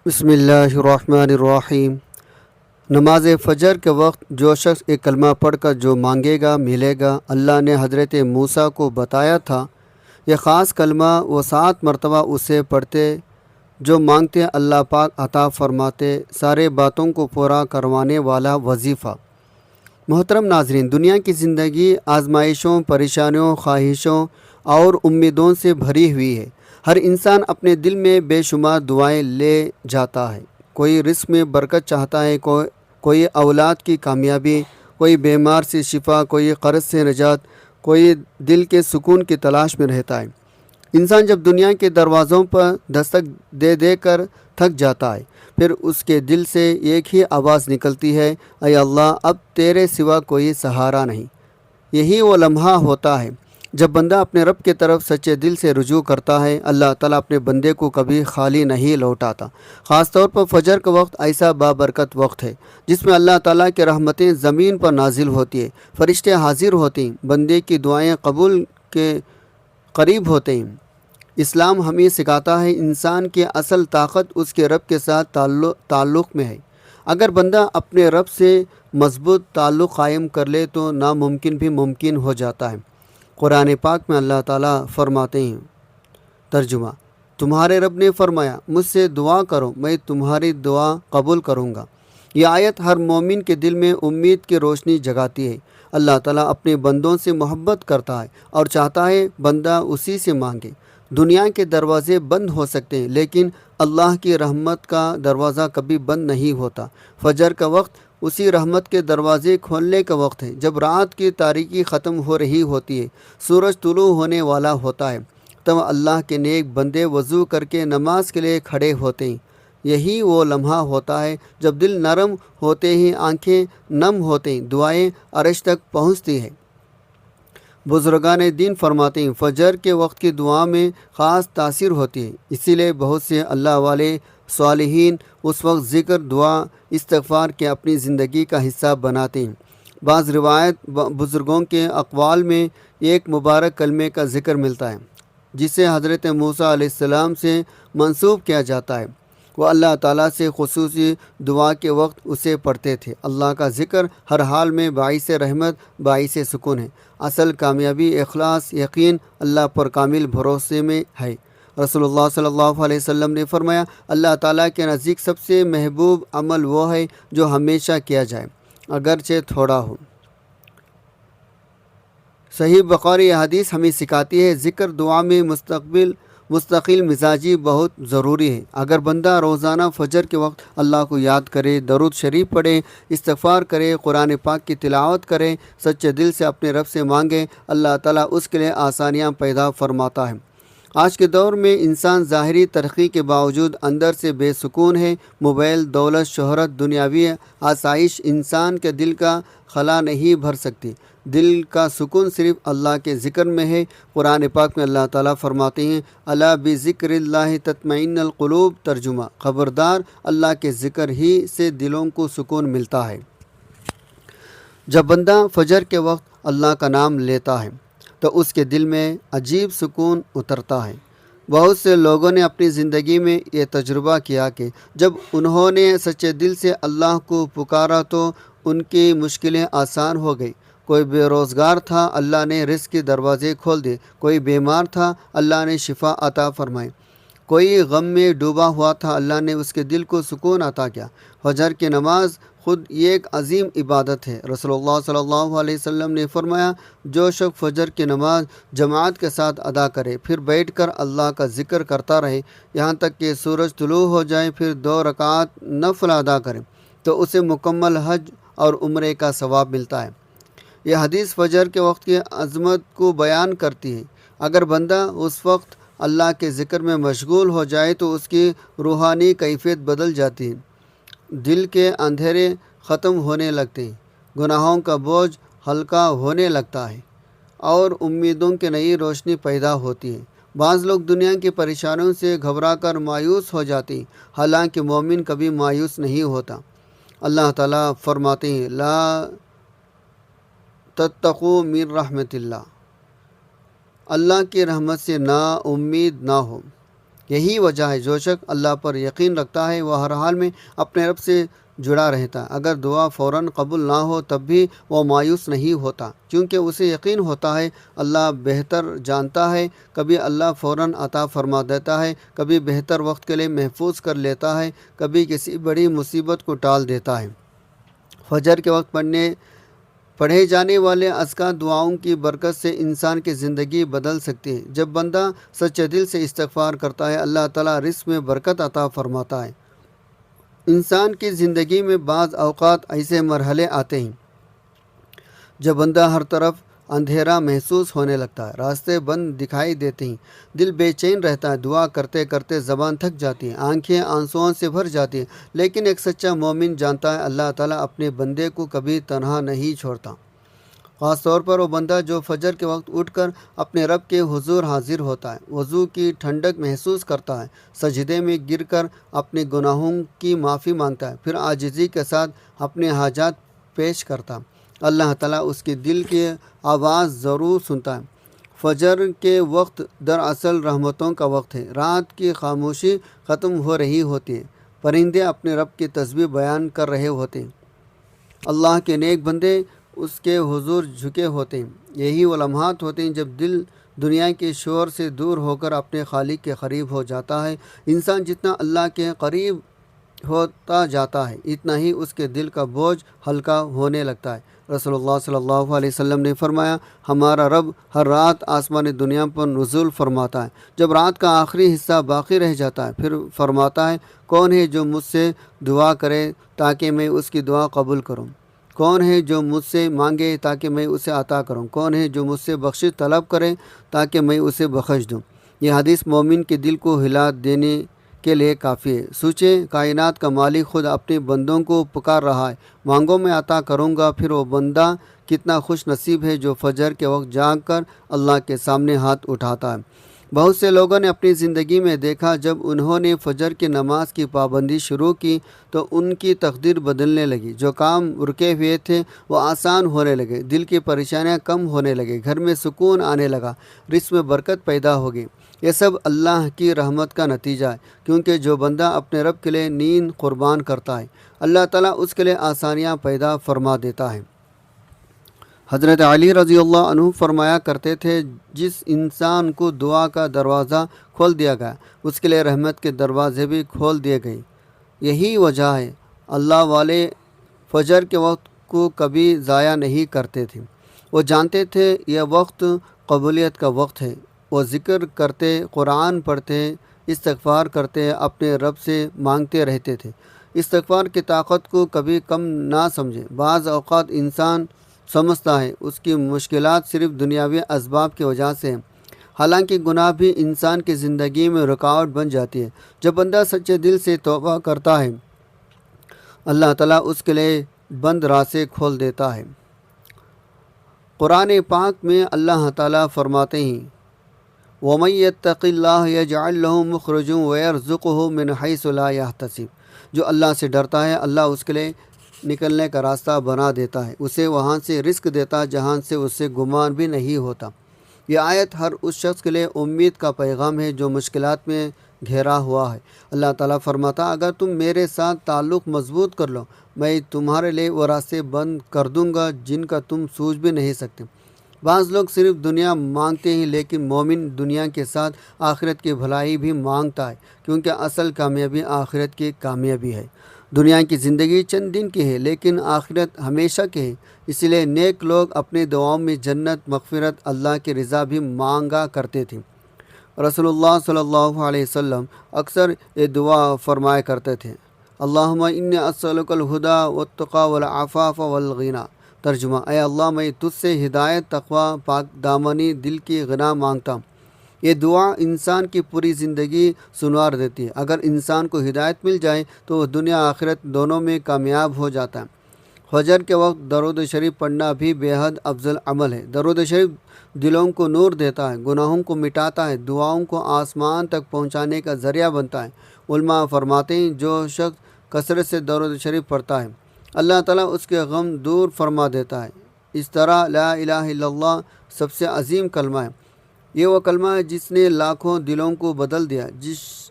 بسم اللہ الرحمن الرحیم۔ نماز فجر کے وقت جو شخص ایک کلمہ پڑھ کر جو مانگے گا ملے گا۔ اللہ نے حضرت موسیٰ کو بتایا تھا یہ خاص کلمہ وہ 7 مرتبہ اسے پڑھتے، جو مانگتے اللہ پاک عطا فرماتے، سارے باتوں کو پورا کروانے والا وظیفہ۔ محترم ناظرین، دنیا کی زندگی آزمائشوں، پریشانیوں، خواہشوں اور امیدوں سے بھری ہوئی ہے۔ ہر انسان اپنے دل میں بے شمار دعائیں لے جاتا ہے۔ کوئی رزق میں برکت چاہتا ہے، کوئی اولاد کی کامیابی، کوئی بیمار سے شفا، کوئی قرض سے نجات، کوئی دل کے سکون کی تلاش میں رہتا ہے۔ انسان جب دنیا کے دروازوں پر دستک دے دے کر تھک جاتا ہے، پھر اس کے دل سے ایک ہی آواز نکلتی ہے، اے اللہ، اب تیرے سوا کوئی سہارا نہیں۔ یہی وہ لمحہ ہوتا ہے جب بندہ اپنے رب کی طرف سچے دل سے رجوع کرتا ہے۔ اللہ تعالیٰ اپنے بندے کو کبھی خالی نہیں لوٹاتا۔ خاص طور پر فجر کا وقت ایسا بابرکت وقت ہے جس میں اللہ تعالیٰ کی رحمتیں زمین پر نازل ہوتی ہے، فرشتے حاضر ہوتے ہیں، بندے کی دعائیں قبول کے قریب ہوتے ہیں۔ اسلام ہمیں سکھاتا ہے انسان کی اصل طاقت اس کے رب کے ساتھ تعلق میں ہے۔ اگر بندہ اپنے رب سے مضبوط تعلق قائم کر لے تو ناممکن بھی ممکن ہو جاتا ہے۔ قرآن پاک میں اللہ تعالیٰ فرماتے ہیں، ترجمہ: تمہارے رب نے فرمایا، مجھ سے دعا کرو، میں تمہاری دعا قبول کروں گا۔ یہ آیت ہر مومن کے دل میں امید کی روشنی جگاتی ہے۔ اللہ تعالیٰ اپنے بندوں سے محبت کرتا ہے اور چاہتا ہے بندہ اسی سے مانگے۔ دنیا کے دروازے بند ہو سکتے ہیں لیکن اللہ کی رحمت کا دروازہ کبھی بند نہیں ہوتا۔ فجر کا وقت اسی رحمت کے دروازے کھولنے کا وقت ہے۔ جب رات کی تاریکی ختم ہو رہی ہوتی ہے، سورج طلوع ہونے والا ہوتا ہے، تب اللہ کے نیک بندے وضو کر کے نماز کے لیے کھڑے ہوتے ہیں۔ یہی وہ لمحہ ہوتا ہے جب دل نرم ہوتے ہی آنکھیں نم ہوتے ہیں، دعائیں عرش تک پہنچتی ہیں۔ بزرگان دین فرماتے ہیں، فجر کے وقت کی دعا میں خاص تاثیر ہوتی ہے، اسی لیے بہت سے اللہ والے صالحین اس وقت ذکر، دعا، استغفار کے اپنی زندگی کا حصہ بناتے ہیں۔ بعض روایت بزرگوں کے اقوال میں ایک مبارک کلمے کا ذکر ملتا ہے جسے حضرت موسیٰ علیہ السلام سے منسوب کیا جاتا ہے۔ وہ اللہ تعالیٰ سے خصوصی دعا کے وقت اسے پڑھتے تھے۔ اللہ کا ذکر ہر حال میں باعث رحمت، باعث سکون ہے۔ اصل کامیابی اخلاص، یقین، اللہ پر کامل بھروسے میں ہے۔ رسول اللہ صلی اللہ علیہ وسلم نے فرمایا، اللہ تعالیٰ کے نزدیک سب سے محبوب عمل وہ ہے جو ہمیشہ کیا جائے، اگرچہ تھوڑا ہو۔ صحیح بخاری حدیث ہمیں سکھاتی ہے، ذکر دعا میں مستقل مزاجی بہت ضروری ہے۔ اگر بندہ روزانہ فجر کے وقت اللہ کو یاد کرے، درود شریف پڑھے، استغفار کرے، قرآن پاک کی تلاوت کرے، سچے دل سے اپنے رب سے مانگے، اللہ تعالیٰ اس کے لیے آسانیاں پیدا فرماتا ہے۔ آج کے دور میں انسان ظاہری ترقی کے باوجود اندر سے بے سکون ہے۔ موبائل، دولت، شہرت، دنیاوی آسائش انسان کے دل کا خلا نہیں بھر سکتی۔ دل کا سکون صرف اللہ کے ذکر میں ہے۔ قرآن پاک میں اللہ تعالیٰ فرماتے ہیں، الا بذکر اللہ تطمئن القلوب، ترجمہ: خبردار، اللہ کے ذکر ہی سے دلوں کو سکون ملتا ہے۔ جب بندہ فجر کے وقت اللہ کا نام لیتا ہے تو اس کے دل میں عجیب سکون اترتا ہے۔ بہت سے لوگوں نے اپنی زندگی میں یہ تجربہ کیا کہ جب انہوں نے سچے دل سے اللہ کو پکارا تو ان کی مشکلیں آسان ہو گئی۔ کوئی بے روزگار تھا، اللہ نے رزق کے دروازے کھول دیے۔ کوئی بیمار تھا، اللہ نے شفا عطا فرمائی۔ کوئی غم میں ڈوبا ہوا تھا، اللہ نے اس کے دل کو سکون عطا کیا۔ فجر کی نماز خود ایک عظیم عبادت ہے۔ رسول اللہ صلی اللہ علیہ وسلم نے فرمایا، جو شخص فجر کی نماز جماعت کے ساتھ ادا کرے، پھر بیٹھ کر اللہ کا ذکر کرتا رہے یہاں تک کہ سورج طلوع ہو جائے، پھر 2 رکعات نفل ادا کرے، تو اسے مکمل حج اور عمرے کا ثواب ملتا ہے۔ یہ حدیث فجر کے وقت کی عظمت کو بیان کرتی ہے۔ اگر بندہ اس وقت اللہ کے ذکر میں مشغول ہو جائے تو اس کی روحانی کیفیت بدل جاتی ہے، دل کے اندھیرے ختم ہونے لگتے ہیں، گناہوں کا بوجھ ہلکا ہونے لگتا ہے اور امیدوں کی نئی روشنی پیدا ہوتی ہے۔ بعض لوگ دنیا کی پریشانیوں سے گھبرا کر مایوس ہو جاتے ہیں، حالانکہ مومن کبھی مایوس نہیں ہوتا۔ اللہ تعالیٰ فرماتے ہیں، لا تتقوا من رحمت اللہ، اللہ کی رحمت سے نا امید نہ ہو۔ یہی وجہ ہے جو شخص اللہ پر یقین رکھتا ہے وہ ہر حال میں اپنے رب سے جڑا رہتا ہے۔ اگر دعا فوراً قبول نہ ہو تب بھی وہ مایوس نہیں ہوتا، کیونکہ اسے یقین ہوتا ہے اللہ بہتر جانتا ہے۔ کبھی اللہ فوراً عطا فرما دیتا ہے، کبھی بہتر وقت کے لیے محفوظ کر لیتا ہے، کبھی کسی بڑی مصیبت کو ٹال دیتا ہے۔ فجر کے وقت پڑھے جانے والے اذکار دعاؤں کی برکت سے انسان کی زندگی بدل سکتی ہے۔ جب بندہ سچے دل سے استغفار کرتا ہے اللہ تعالیٰ رزق میں برکت عطا فرماتا ہے۔ انسان کی زندگی میں بعض اوقات ایسے مرحلے آتے ہیں جب بندہ ہر طرف اندھیرا محسوس ہونے لگتا ہے، راستے بند دکھائی دیتے ہیں، دل بے چین رہتا ہے، دعا کرتے کرتے زبان تھک جاتی ہے، آنکھیں آنسوؤں سے بھر جاتی ہیں، لیکن ایک سچا مومن جانتا ہے اللہ تعالیٰ اپنے بندے کو کبھی تنہا نہیں چھوڑتا۔ خاص طور پر وہ بندہ جو فجر کے وقت اٹھ کر اپنے رب کے حضور حاضر ہوتا ہے، وضو کی ٹھنڈک محسوس کرتا ہے، سجدے میں گر کر اپنے گناہوں کی معافی مانگتا ہے، پھر عاجزی کے ساتھ اپنے حاجات پیش کرتا ہے، اللہ تعالیٰ اس کے دل کی آواز ضرور سنتا ہے۔ فجر کے وقت دراصل رحمتوں کا وقت ہے، رات کی خاموشی ختم ہو رہی ہوتی ہے، پرندے اپنے رب کی تسبیح بیان کر رہے ہوتے ہیں، اللہ کے نیک بندے اس کے حضور جھکے ہوتے ہیں۔ یہی وہ لمحات ہوتے ہیں جب دل دنیا کے شور سے دور ہو کر اپنے خالق کے قریب ہو جاتا ہے۔ انسان جتنا اللہ کے قریب ہوتا جاتا ہے اتنا ہی اس کے دل کا بوجھ ہلکا ہونے لگتا ہے۔ رسول اللہ صلی اللہ علیہ وسلم نے فرمایا، ہمارا رب ہر رات آسمان دنیا پر نزول فرماتا ہے، جب رات کا آخری حصہ باقی رہ جاتا ہے پھر فرماتا ہے، کون ہے جو مجھ سے دعا کرے تاکہ میں اس کی دعا قبول کروں؟ کون ہے جو مجھ سے مانگے تاکہ میں اسے عطا کروں؟ کون ہے جو مجھ سے بخشش طلب کرے تاکہ میں اسے بخش دوں؟ یہ حدیث مومن کے دل کو ہلا دینے کے لیے کافی ہے۔ سوچیں، کائنات کا مالک خود اپنے بندوں کو پکار رہا ہے، مانگو میں عطا کروں گا۔ پھر وہ بندہ کتنا خوش نصیب ہے جو فجر کے وقت جاگ کر اللہ کے سامنے ہاتھ اٹھاتا ہے۔ بہت سے لوگوں نے اپنی زندگی میں دیکھا جب انہوں نے فجر کی نماز کی پابندی شروع کی تو ان کی تقدیر بدلنے لگی، جو کام رکے ہوئے تھے وہ آسان ہونے لگے، دل کی پریشانیاں کم ہونے لگے، گھر میں سکون آنے لگا، رزق میں برکت پیدا ہوگی۔ یہ سب اللہ کی رحمت کا نتیجہ ہے، کیونکہ جو بندہ اپنے رب کے لیے نیند قربان کرتا ہے اللہ تعالیٰ اس کے لیے آسانیاں پیدا فرما دیتا ہے۔ حضرت علی رضی اللہ عنہ فرمایا کرتے تھے، جس انسان کو دعا کا دروازہ کھول دیا گیا اس کے لیے رحمت کے دروازے بھی کھول دیے گئے۔ یہی وجہ ہے اللہ والے فجر کے وقت کو کبھی ضائع نہیں کرتے تھے، وہ جانتے تھے یہ وقت قبولیت کا وقت ہے۔ وہ ذکر کرتے، قرآن پڑھتے، استغفار کرتے، اپنے رب سے مانگتے رہتے تھے۔ استغفار کی طاقت کو کبھی کم نہ سمجھیں۔ بعض اوقات انسان سمجھتا ہے اس کی مشکلات صرف دنیاوی اسباب کی وجہ سے ہیں، حالانکہ گناہ بھی انسان کی زندگی میں رکاوٹ بن جاتی ہے۔ جب بندہ سچے دل سے توبہ کرتا ہے اللہ تعالیٰ اس کے لیے بند راستے کھول دیتا ہے۔ قرآن پاک میں اللہ تعالیٰ فرماتے ہیں، وَمَن يَتَّقِ اللَّهَ يَجْعَل لَّهُ مَخْرَجًا وَيَرْزُقْهُ مِنْ حَيْثُ لَا يَحْتَسِبُ، جو اللہ سے ڈرتا ہے اللہ اس کے لیے نکلنے کا راستہ بنا دیتا ہے، اسے وہاں سے رزق دیتا ہے جہاں سے اسے گمان بھی نہیں ہوتا۔ یہ آیت ہر اس شخص کے لیے امید کا پیغام ہے جو مشکلات میں گھیرا ہوا ہے۔ اللہ تعالیٰ فرماتا، اگر تم میرے ساتھ تعلق مضبوط کر لو میں تمہارے لیے وہ راستے بند کر دوں گا جن کا تم سوچ بھی نہیں سکتے۔ بعض لوگ صرف دنیا مانگتے ہیں لیکن مومن دنیا کے ساتھ آخرت کی بھلائی بھی مانگتا ہے، کیونکہ اصل کامیابی آخرت کی کامیابی ہے۔ دنیا کی زندگی چند دن کی ہے لیکن آخرت ہمیشہ کی ہے، اس لیے نیک لوگ اپنے دعاؤں میں جنت، مغفرت، اللہ کی رضا بھی مانگا کرتے تھے۔ رسول اللہ صلی اللہ علیہ وسلم اکثر یہ دعا فرمایا کرتے تھے، اللہم انی اسألک الہدی والتقی والعفاف والغنی۔ ترجمہ، اے اللہ میں تجھ سے ہدایت، تقوی، پاک دامنی، دل کی غنا مانگتا ہوں۔ یہ دعا انسان کی پوری زندگی سنوار دیتی ہے۔ اگر انسان کو ہدایت مل جائے تو وہ دنیا آخرت دونوں میں کامیاب ہو جاتا ہے۔ فجر کے وقت درود شریف پڑھنا بھی بے حد افضل عمل ہے۔ درود شریف دلوں کو نور دیتا ہے، گناہوں کو مٹاتا ہے، دعاؤں کو آسمان تک پہنچانے کا ذریعہ بنتا ہے۔ علماء فرماتے ہیں جو شخص کثرت سے درود شریف پڑھتا ہے اللہ تعالیٰ اس کے غم دور فرما دیتا ہے۔ اس طرح لا الہ الا اللہ سب سے عظیم کلمہ ہے۔ یہ وہ کلمہ ہے جس نے لاکھوں دلوں کو بدل دیا۔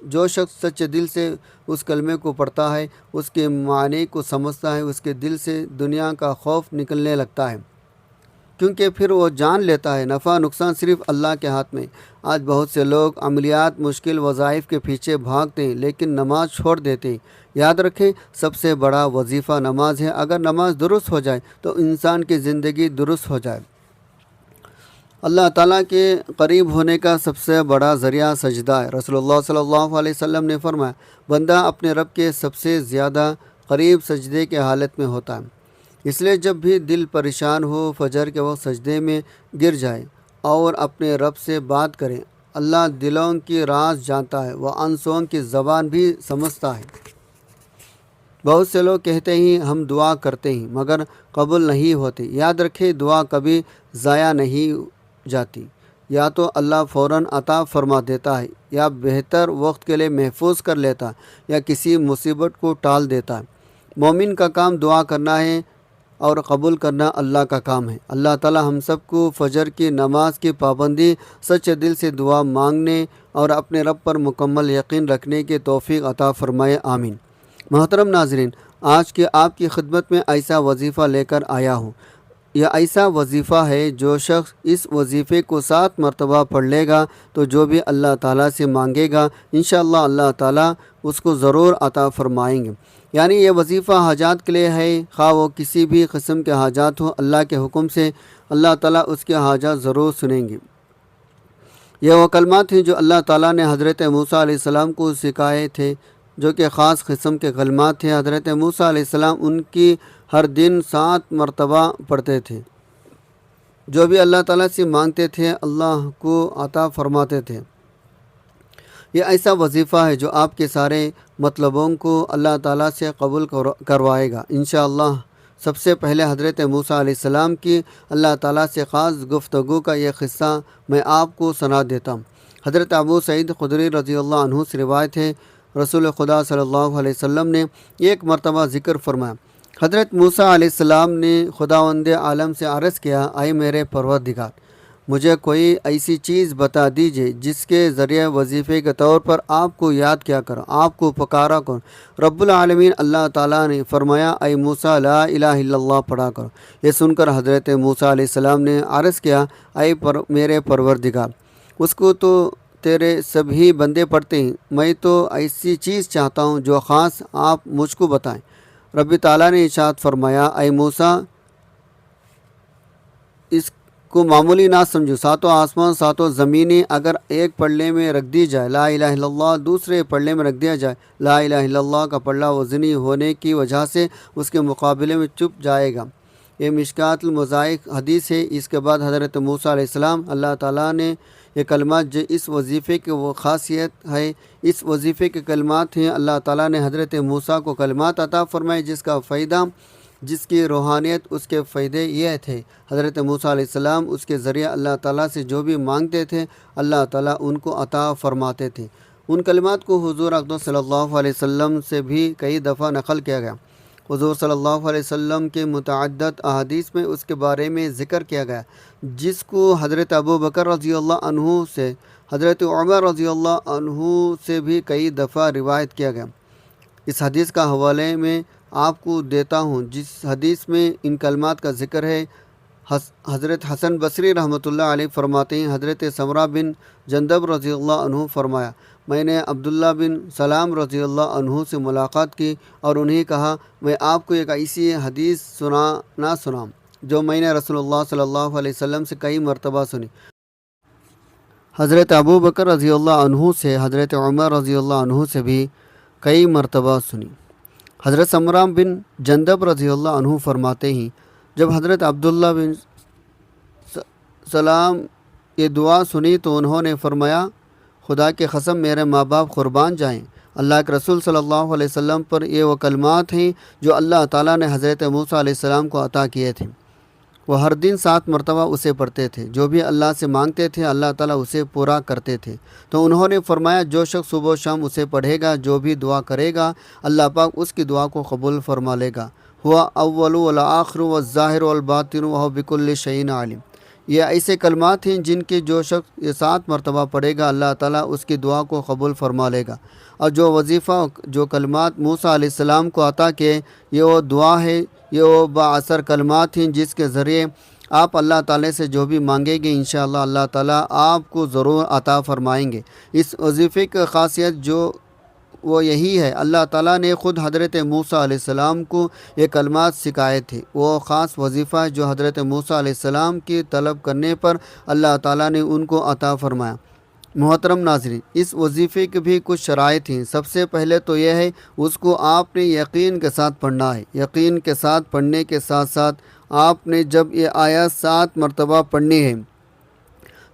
جو شخص سچے دل سے اس کلمے کو پڑھتا ہے، اس کے معنی کو سمجھتا ہے، اس کے دل سے دنیا کا خوف نکلنے لگتا ہے، کیونکہ پھر وہ جان لیتا ہے نفع نقصان صرف اللہ کے ہاتھ میں۔ آج بہت سے لوگ عملیات مشکل وظائف کے پیچھے بھاگتے ہیں لیکن نماز چھوڑ دیتے ہیں۔ یاد رکھیں، سب سے بڑا وظیفہ نماز ہے۔ اگر نماز درست ہو جائے تو انسان کی زندگی درست ہو جائے۔ اللہ تعالیٰ کے قریب ہونے کا سب سے بڑا ذریعہ سجدہ ہے۔ رسول اللہ صلی اللہ علیہ وسلم نے فرمایا، بندہ اپنے رب کے سب سے زیادہ قریب سجدے کے حالت میں ہوتا ہے۔ اس لیے جب بھی دل پریشان ہو، فجر کے وقت سجدے میں گر جائے اور اپنے رب سے بات کریں۔ اللہ دلوں کی راز جانتا ہے، وہ آنسوؤں کی زبان بھی سمجھتا ہے۔ بہت سے لوگ کہتے ہیں ہم دعا کرتے ہیں مگر قبول نہیں ہوتی۔ یاد رکھیں، دعا کبھی ضائع نہیں جاتی۔ یا تو اللہ فوراً عطا فرما دیتا ہے، یا بہتر وقت کے لیے محفوظ کر لیتا ہے، یا کسی مصیبت کو ٹال دیتا ہے۔ مومن کا کام دعا کرنا ہے اور قبول کرنا اللہ کا کام ہے۔ اللہ تعالی ہم سب کو فجر کی نماز کی پابندی، سچے دل سے دعا مانگنے اور اپنے رب پر مکمل یقین رکھنے کی توفیق عطا فرمائے، آمین۔ محترم ناظرین، آج کی آپ کی خدمت میں ایسا وظیفہ لے کر آیا ہوں۔ یہ ایسا وظیفہ ہے جو شخص اس وظیفے کو 7 مرتبہ پڑھ لے گا تو جو بھی اللہ تعالیٰ سے مانگے گا انشاءاللہ اللہ تعالیٰ اس کو ضرور عطا فرمائیں گے۔ یعنی یہ وظیفہ حاجات کے لیے ہے، خواہ وہ کسی بھی قسم کے حاجات ہوں، اللہ کے حکم سے اللہ تعالیٰ اس کے حاجات ضرور سنیں گے۔ یہ وہ کلمات ہیں جو اللہ تعالیٰ نے حضرت موسیٰ علیہ السلام کو سکھائے تھے، جو کہ خاص قسم کے کلمات تھے۔ حضرت موسیٰ علیہ السلام ان کی ہر دن 7 مرتبہ پڑھتے تھے۔ جو بھی اللہ تعالیٰ سے مانگتے تھے اللہ کو عطا فرماتے تھے۔ یہ ایسا وظیفہ ہے جو آپ کے سارے مطلبوں کو اللہ تعالیٰ سے قبول کروائے گا انشاءاللہ۔ سب سے پہلے حضرت موسیٰ علیہ السلام کی اللہ تعالیٰ سے خاص گفتگو کا یہ قصہ میں آپ کو سنا دیتا ہوں۔ حضرت ابو سعید خدری رضی اللہ عنہ سے روایت ہے، رسول خدا صلی اللہ علیہ وسلم نے ایک مرتبہ ذکر فرمایا، حضرت موسیٰ علیہ السلام نے خداوند عالم سے عرض کیا، اے میرے پروردگار، مجھے کوئی ایسی چیز بتا دیجئے جس کے ذریعے وظیفے کے طور پر آپ کو یاد کیا کرو، آپ کو پکارا کرو۔ رب العالمین اللہ تعالیٰ نے فرمایا، اے موسیٰ لا الہ الا اللہ پڑھا کرو۔ یہ سن کر حضرت موسیٰ علیہ السلام نے عرض کیا، اے میرے پروردگار، اس کو تو تیرے سبھی بندے پڑھتے ہیں، میں تو ایسی چیز چاہتا ہوں جو خاص آپ مجھ کو بتائیں۔ رب تعالیٰ نے ارشاد فرمایا، اے موسیٰ، اس کو معمولی نہ سمجھو، 7 آسمان 7 زمینیں اگر ایک پلڑے میں رکھ دی جائے، لا الہ الا اللہ دوسرے پلڑے میں رکھ دیا جائے، لا الہ الا اللہ کا پلڑا وزنی ہونے کی وجہ سے اس کے مقابلے میں چپ جائے گا۔ یہ مشکات المصابیح حدیث ہے۔ اس کے بعد حضرت موسیٰ علیہ السلام اللہ تعالیٰ نے یہ کلمات جو اس وظیفے کی وہ خاصیت ہے، اس وظیفے کے کلمات ہیں، اللہ تعالیٰ نے حضرت موسیٰ کو کلمات عطا فرمائے جس کا فائدہ، جس کی روحانیت، اس کے فائدے یہ تھے، حضرت موسیٰ علیہ السلام اس کے ذریعہ اللہ تعالیٰ سے جو بھی مانگتے تھے اللہ تعالیٰ ان کو عطا فرماتے تھے۔ ان کلمات کو حضور اقدس صلی اللہ علیہ وسلم سے بھی کئی دفعہ نقل کیا گیا۔ حضور صلی اللہ علیہ وسلم کے متعدد احادیث میں اس کے بارے میں ذکر کیا گیا، جس کو حضرت ابو بکر رضی اللہ عنہ سے، حضرت عمر رضی اللہ عنہ سے بھی کئی دفعہ روایت کیا گیا۔ اس حدیث کا حوالے میں آپ کو دیتا ہوں، جس حدیث میں ان کلمات کا ذکر ہے۔ حضرت حسن بصری رحمۃ اللہ علیہ فرماتے ہیں، حضرت سمرہ بن جندب رضی اللہ عنہ فرمایا، میں نے عبداللہ بن سلام رضی اللہ عنہ سے ملاقات کی اور انہیں کہا، میں آپ کو ایک ایسی حدیث سناؤں جو میں نے رسول اللہ صلی اللہ علیہ وسلم سے کئی مرتبہ سنی۔ حضرت ابو بکر رضی اللہ عنہ سے، حضرت عمر رضی اللہ عنہ سے بھی کئی مرتبہ سنی۔ حضرت سمرہ بن جندب رضی اللہ عنہ فرماتے ہیں، جب حضرت عبداللہ بن سلام یہ دعا سنی تو انہوں نے فرمایا، خدا کی قسم میرے ماں باپ قربان جائیں، اللہ کے رسول صلی اللہ علیہ وسلم پر یہ وہ کلمات ہیں جو اللہ تعالیٰ نے حضرت موسیٰ علیہ السلام کو عطا کیے تھے۔ وہ ہر دن 7 مرتبہ اسے پڑھتے تھے، جو بھی اللہ سے مانگتے تھے اللہ تعالیٰ اسے پورا کرتے تھے۔ تو انہوں نے فرمایا، جو شخص صبح و شام اسے پڑھے گا، جو بھی دعا کرے گا اللہ پاک اس کی دعا کو قبول فرما لے گا۔ ہوا اول والآخر والظاہر والباطن وہو بکل شیء علیم۔ یہ ایسے کلمات ہیں جن کے جو شخص یہ 7 مرتبہ پڑھے گا اللہ تعالیٰ اس کی دعا کو قبول فرما لے گا۔ اور جو وظیفہ جو کلمات موسیٰ علیہ السلام کو عطا کیے یہ وہ دعا ہے، یہ وہ بااثر کلمات ہیں جس کے ذریعے آپ اللہ تعالیٰ سے جو بھی مانگیں گے انشاءاللہ اللہ تعالیٰ آپ کو ضرور عطا فرمائیں گے۔ اس وظیفے کی خاصیت جو وہ یہی ہے، اللہ تعالیٰ نے خود حضرت موسیٰ علیہ السلام کو یہ کلمات سکھائے تھے۔ وہ خاص وظیفہ ہے جو حضرت موسیٰ علیہ السلام کی طلب کرنے پر اللہ تعالیٰ نے ان کو عطا فرمایا۔ محترم ناظرین، اس وظیفے کی بھی کچھ شرائط ہیں۔ سب سے پہلے تو یہ ہے اس کو آپ نے یقین کے ساتھ پڑھنا ہے۔ یقین کے ساتھ پڑھنے کے ساتھ ساتھ آپ نے جب یہ آیات 7 مرتبہ پڑھنی ہے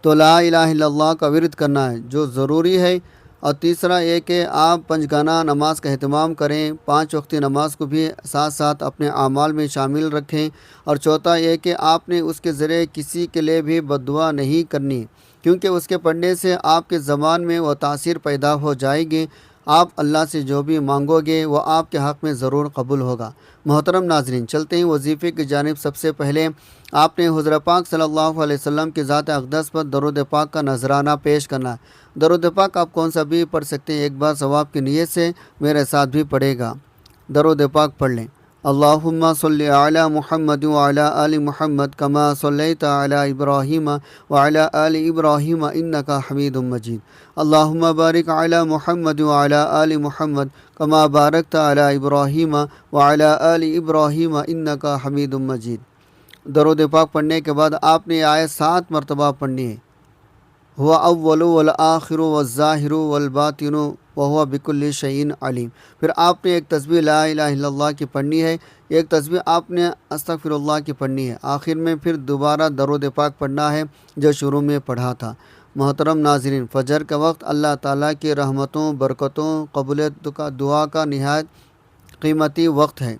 تو لا الہ الا اللہ کا ورد کرنا ہے جو ضروری ہے۔ اور تیسرا یہ کہ آپ 5 گانہ نماز کا اہتمام کریں، 5 وقتی نماز کو بھی ساتھ ساتھ اپنے اعمال میں شامل رکھیں۔ اور چوتھا یہ کہ آپ نے اس کے ذریعے کسی کے لیے بھی بد دعا نہیں کرنی، کیونکہ اس کے پڑھنے سے آپ کے زبان میں وہ تاثیر پیدا ہو جائے گی۔ آپ اللہ سے جو بھی مانگو گے وہ آپ کے حق میں ضرور قبول ہوگا۔ محترم ناظرین، چلتے ہیں وظیفے کی جانب۔ سب سے پہلے آپ نے حضور پاک صلی اللہ علیہ وسلم کی ذات اقدس پر درود پاک کا نذرانہ پیش کرنا ہے۔ درود پاک آپ کون سا بھی پڑھ سکتے ہیں، ایک بار ثواب کی نیت سے میرے ساتھ بھی پڑھے گا۔ درود پاک پڑھ لیں۔ اللہم صلی علی محمد وعلی آل محمد کما صلیت علی ابراہیم وعلی آل ابراہیم انک حمید مجید۔ اللہم بارک علی محمد وعلی آل محمد کما بارکت علی ابراہیم وعلی آل ابراہیم انک حمید مجید۔ درود پاک پڑھنے کے بعد آپ نے آیت 7 مرتبہ پڑھنی ہے۔ هو اول والآخر والظاہر والباطن وهو بكل شيء علیم۔ پھر آپ نے ایک تسبیح لا الہ الا اللہ کی پڑھنی ہے، ایک تسبیح آپ نے استغفر اللہ کی پڑھنی ہے، آخر میں پھر دوبارہ درود پاک پڑھنا ہے جو شروع میں پڑھا تھا۔ محترم ناظرین، فجر کا وقت اللہ تعالیٰ کی رحمتوں، برکتوں، قبولیت کا دعا کا نہایت قیمتی وقت ہے۔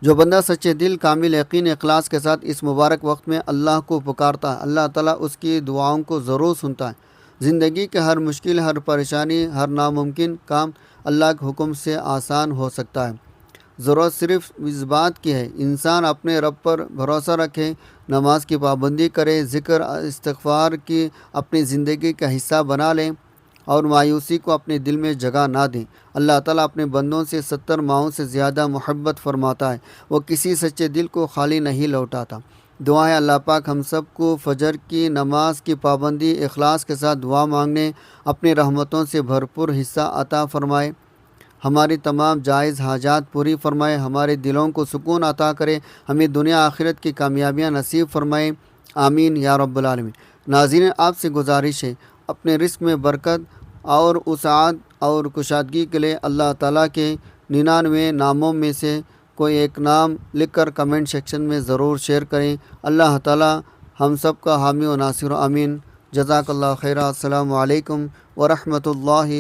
جو بندہ سچے دل، کامل یقین، اخلاص کے ساتھ اس مبارک وقت میں اللہ کو پکارتا ہے اللہ تعالیٰ اس کی دعاؤں کو ضرور سنتا ہے۔ زندگی کے ہر مشکل، ہر پریشانی، ہر ناممکن کام اللہ کے حکم سے آسان ہو سکتا ہے۔ ضرورت صرف اس بات کی ہے انسان اپنے رب پر بھروسہ رکھے، نماز کی پابندی کرے، ذکر استغفار کی اپنی زندگی کا حصہ بنا لیں اور مایوسی کو اپنے دل میں جگہ نہ دیں۔ اللہ تعالیٰ اپنے بندوں سے 70 ماہوں سے زیادہ محبت فرماتا ہے، وہ کسی سچے دل کو خالی نہیں لوٹاتا۔ دعا ہے اللہ پاک ہم سب کو فجر کی نماز کی پابندی، اخلاص کے ساتھ دعا مانگنے، اپنی رحمتوں سے بھرپور حصہ عطا فرمائے، ہماری تمام جائز حاجات پوری فرمائے، ہمارے دلوں کو سکون عطا کرے، ہمیں دنیا آخرت کی کامیابیاں نصیب فرمائے، آمین یا رب العالمین۔ ناظرین، آپ سے گزارش ہے اپنے رزق میں برکت اور وسعت اور کشادگی کے لیے اللہ تعالیٰ کے 99 ناموں میں سے کوئی ایک نام لکھ کر کمنٹ سیکشن میں ضرور شیئر کریں۔ اللہ تعالیٰ ہم سب کا حامی و ناصر، آمین۔ جزاک اللہ خیرہ۔ السلام علیکم ورحمۃ اللہ